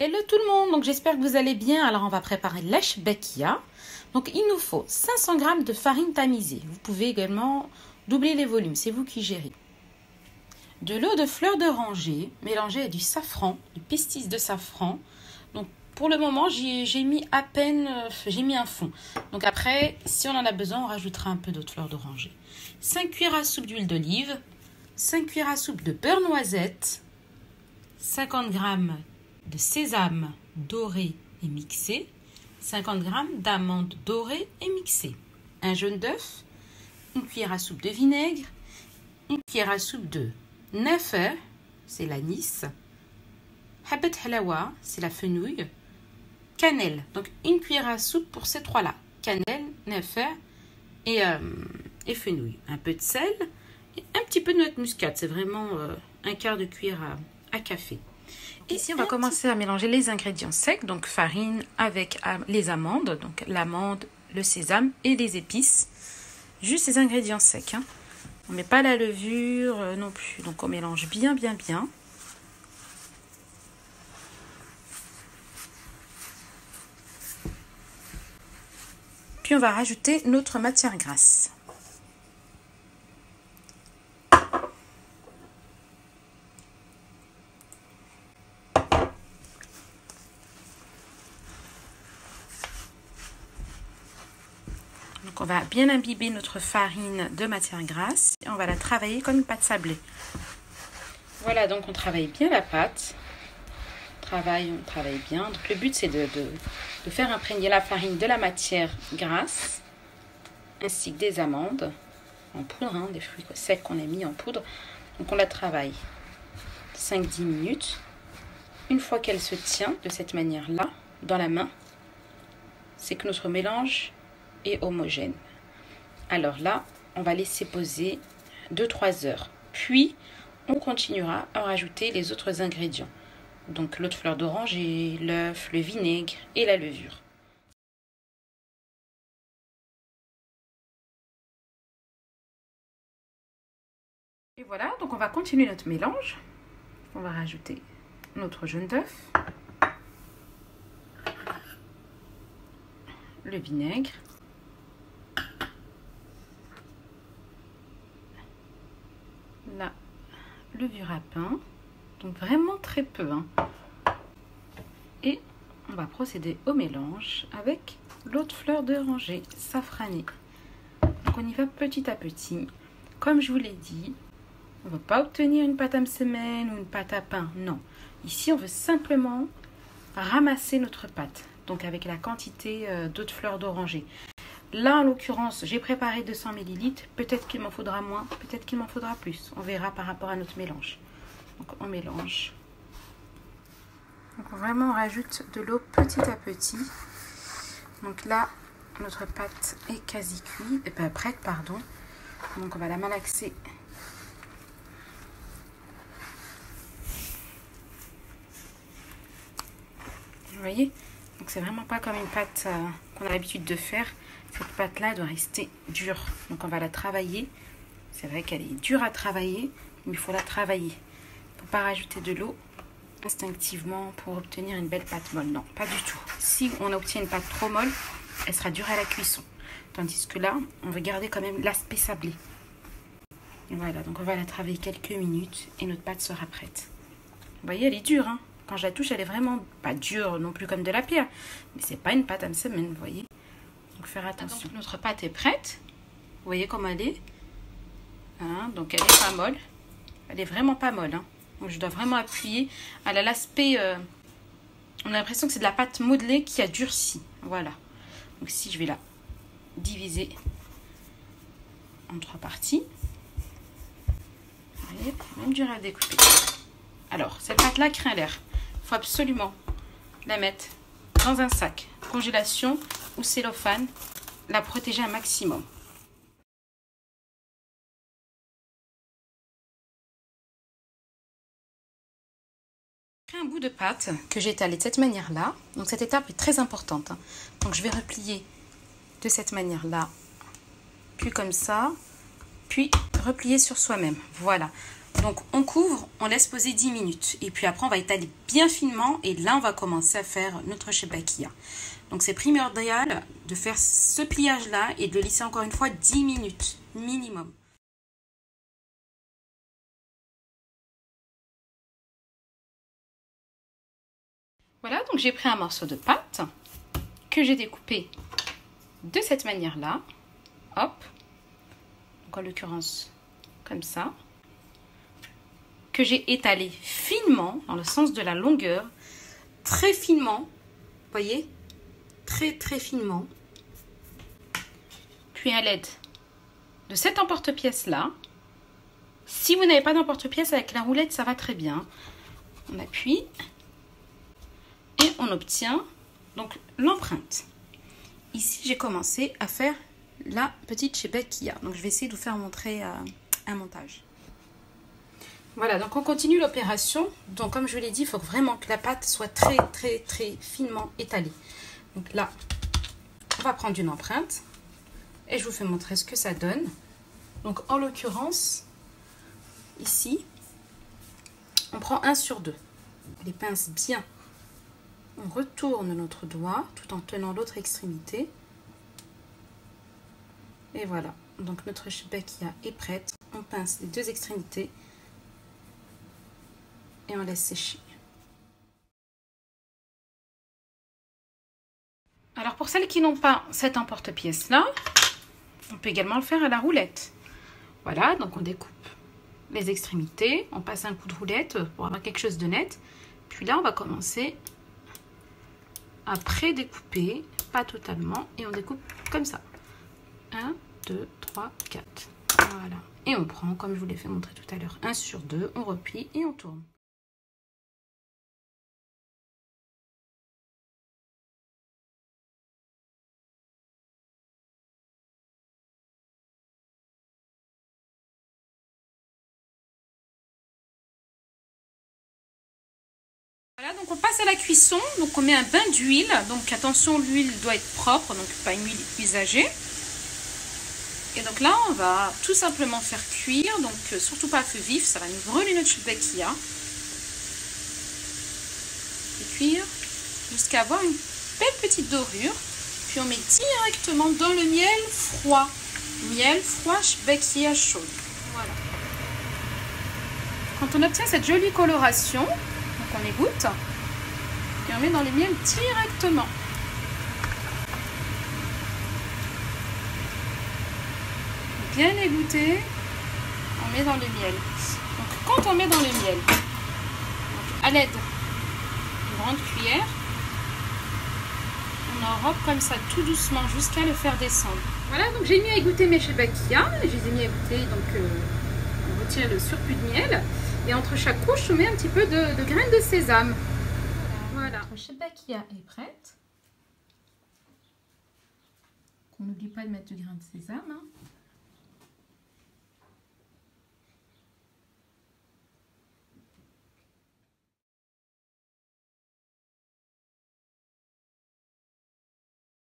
Hello tout le monde, donc j'espère que vous allez bien. Alors on va préparer l'ashbakia. Donc il nous faut 500 g de farine tamisée. Vous pouvez également doubler les volumes, c'est vous qui gérez. De l'eau de fleur d'oranger mélangée à du safran, du pastis de safran. Donc pour le moment j'ai mis à peine, j'ai mis un fond. Donc après, si on en a besoin, on rajoutera un peu d'eau de fleur d'oranger. 5 cuillères à soupe d'huile d'olive, 5 cuillères à soupe de beurre noisette, 50 g de sésame doré et mixé, 50 g d'amandes dorées et mixées, un jaune d'œuf, une cuillère à soupe de vinaigre, une cuillère à soupe de nafar, c'est l'anis, habat halawa, c'est la fenouil, cannelle, donc une cuillère à soupe pour ces trois-là, cannelle, nafar et fenouil, un peu de sel et un petit peu de noix de muscade, c'est vraiment un quart de cuillère à café. Ici, on va commencer à mélanger les ingrédients secs, donc farine avec les amandes, donc l'amande, le sésame et les épices. Juste ces ingrédients secs. Hein. On ne met pas la levure non plus, donc on mélange bien. Puis on va rajouter notre matière grasse. Donc on va bien imbiber notre farine de matière grasse et on va la travailler comme une pâte sablée. Voilà, donc on travaille bien la pâte. On travaille bien. Donc le but c'est de faire imprégner la farine de la matière grasse ainsi que des amandes en poudre, hein, des fruits secs qu'on a mis en poudre. Donc on la travaille 5-10 minutes. Une fois qu'elle se tient de cette manière-là dans la main, c'est que notre mélange est homogène. Alors là, on va laisser poser 2-3 heures. Puis, on continuera à rajouter les autres ingrédients. Donc l'eau de fleur d'oranger, l'œuf, le vinaigre et la levure. Et voilà, donc on va continuer notre mélange. On va rajouter notre jaune d'œuf, le vinaigre, la levure à pain, donc vraiment très peu. Hein. Et on va procéder au mélange avec l'eau de fleur d'oranger safranée. Donc on y va petit à petit. Comme je vous l'ai dit, on ne va pas obtenir une pâte à semaine ou une pâte à pain, non. Ici, on veut simplement ramasser notre pâte, donc avec la quantité d'eau de fleur d'oranger. Là, en l'occurrence, j'ai préparé 200 ml. Peut-être qu'il m'en faudra moins, peut-être qu'il m'en faudra plus. On verra par rapport à notre mélange. Donc, on mélange. Donc, vraiment, on rajoute de l'eau petit à petit. Donc là, notre pâte est quasi cuite, prête, pardon. Donc, on va la malaxer. Vous voyez? Donc, c'est vraiment pas comme une pâte qu'on a l'habitude de faire. Cette pâte-là doit rester dure. Donc, on va la travailler. C'est vrai qu'elle est dure à travailler, mais il faut la travailler. Il ne faut pas rajouter de l'eau instinctivement pour obtenir une belle pâte molle. Non, pas du tout. Si on obtient une pâte trop molle, elle sera dure à la cuisson. Tandis que là, on veut garder quand même l'aspect sablé. Voilà, donc on va la travailler quelques minutes et notre pâte sera prête. Vous voyez, elle est dure, hein. Quand je la touche, elle est vraiment pas dure non plus comme de la pierre. Mais c'est pas une pâte à semaine, vous voyez. Donc faire attention. Donc, notre pâte est prête. Vous voyez comment elle est. Hein, donc elle est pas molle. Elle est vraiment pas molle. Hein. Donc je dois vraiment appuyer. Elle a l'aspect... on a l'impression que c'est de la pâte modelée qui a durci. Voilà. Donc ici, je vais la diviser en 3 parties. Vous voyez, même dur à découper. Alors, cette pâte-là craint l'air. Il faut absolument la mettre dans un sac, congélation ou cellophane, la protéger un maximum. J'ai pris un bout de pâte que j'ai étalé de cette manière-là. Donc cette étape est très importante. Hein. Donc je vais replier de cette manière-là, puis comme ça, puis replier sur soi-même. Voilà. Donc on couvre, on laisse poser 10 minutes. Et puis après on va étaler bien finement et là on va commencer à faire notre shebakia. Donc c'est primordial de faire ce pliage là et de le lisser encore une fois 10 minutes minimum. Voilà, donc j'ai pris un morceau de pâte que j'ai découpé de cette manière-là. Hop. Donc en l'occurrence, comme ça. Que j'ai étalé finement, dans le sens de la longueur. Très finement. Vous voyez? Très très finement. Puis à l'aide de cet emporte-pièce-là. Si vous n'avez pas d'emporte-pièce avec la roulette, ça va très bien. On appuie. Et on obtient donc l'empreinte. Ici, j'ai commencé à faire la petite shebakia. Donc, je vais essayer de vous faire montrer un montage. Voilà, donc on continue l'opération. Donc, comme je vous l'ai dit, il faut vraiment que la pâte soit très, très, très finement étalée. Donc là, on va prendre une empreinte. Et je vous fais montrer ce que ça donne. Donc, en l'occurrence, ici, on prend 1/2. On les pince bien. On retourne notre doigt tout en tenant l'autre extrémité. Et voilà. Donc notre shebakia est prête. On pince les deux extrémités. Et on laisse sécher. Alors pour celles qui n'ont pas cet emporte-pièce là, on peut également le faire à la roulette. Voilà, donc on découpe les extrémités. On passe un coup de roulette pour avoir quelque chose de net. Puis là, on va commencer à pré-découper, pas totalement, et on découpe comme ça. 1, 2, 3, 4. Voilà. Et on prend, comme je vous l'ai fait montrer tout à l'heure, 1/2, on replie et on tourne. Voilà, donc on passe à la cuisson. Donc on met un bain d'huile. Donc attention, l'huile doit être propre, donc pas une huile usagée. Et donc là, on va tout simplement faire cuire. Donc surtout pas à feu vif, ça va nous brûler notre shebakia. Et cuire jusqu'à avoir une belle petite dorure. Puis on met directement dans le miel froid. Miel froid, shebakia chaude. Voilà. Quand on obtient cette jolie coloration, on égoutte et on met dans le miel directement. Bien égoutter, on met dans le miel. Donc quand on met dans le miel, donc à l'aide d'une grande cuillère, on enrobe comme ça tout doucement jusqu'à le faire descendre. Voilà, donc j'ai mis à égoutter mes shebakia, je les ai mis à égoutter, donc on retire le surplus de miel. Et entre chaque couche, on met un petit peu de graines de sésame. Voilà. Notre shebakia est prête. On n'oublie pas de mettre du grain de sésame.